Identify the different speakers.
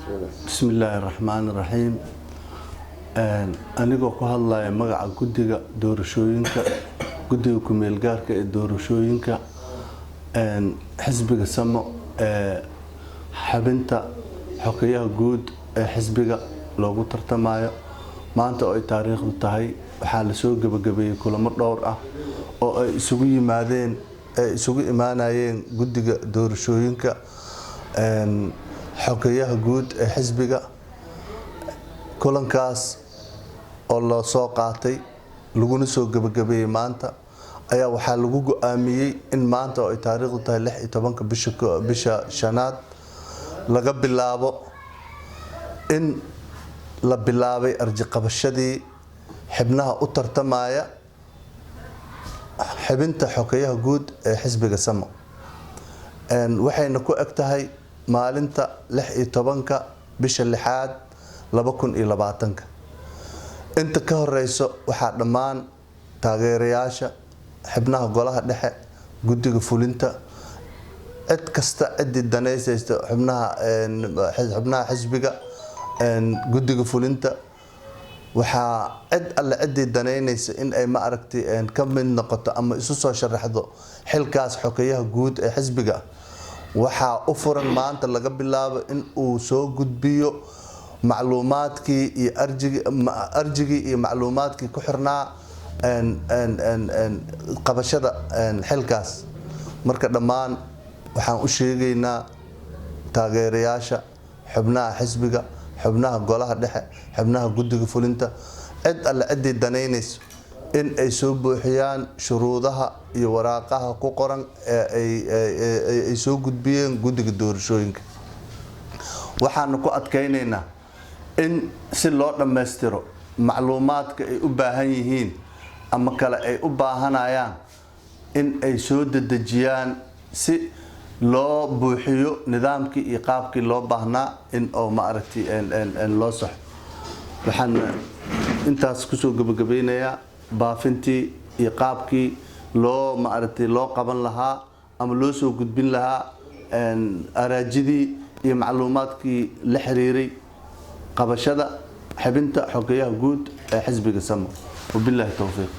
Speaker 1: بسم الله الرحمن الرحيم. أنيقو كهالله مجا قدية دورشوينك قدية كميل جارك دورشوينك حزبك سمو حبنتا حقيقة جود حزبك لو قطرت معايا ما أنت أي تاريخ بتاعي حال سوق بجبي كل مرة دورة أو سوقي مادين سوقي إيمانين قدية دورشوينك حقيقة جود حزبك كلن كاس الله ساقاتي لجون سوق بجبي ما أنت أيا وحال لجوج أميي إن ما أنت أي تاريخ تهلح يتبانك بش شنات لقب اللعبة إن لب اللعبة أرجع بالشدي حبناها أطر تمايا حبنت حقيقة جود حزبك سمو إن وحين نكو أكتهاي maalinta 16 bisha 6 2020 inta ka horeyso waxa dhamaan taageerayaasha xubnaha golaha dhexe guddiga fulinta cid kasta cid daneysaysta xubnaha xisbiga guddiga fulinta waxa cid alla cid daneynaysa in ay ma aragti ka mid noqoto ama isu soo sharaxdo xilkaas xogeyaha guud ee xisbiga waxaa u furan maanta laga bilaabo in uu soo gudbiyo macluumaadkii iyo arjigi iyo macluumaadkii ku xirnaa qabashada xilkaas marka dhamaan waxaan u sheegaynaa taageerayaasha xubnaha xisbiga xubnaha golaha dhexe xubnaha guddiga fulinta cid alla cid daneynayso in ay soo buuxiyaan shuruudaha iyo waraaqaha ku qoran ay soo gudbiyeen guddiga doorashooyinka waxaan ku adkeynaynaa in si loo dhameystiro macluumaadka ay u baahan yihiin ama kale ay u baahanayaan in ay soo dedejiyaan si loo buuxiyo nidaamkii iyo qaabkii loo baahnaa in oo ma aragti loo sax waxaan intaas ku soo gabagabeynayaa baafintii iyo qaabkii loo ma aragtay loo qaban lahaa ama loo soo gudbin lahaa araajidii iyo macluumaadkii la xiriiray qabashada xubinta xogeyaha guud ee xisbiga Samo wabillahi tawfiiq.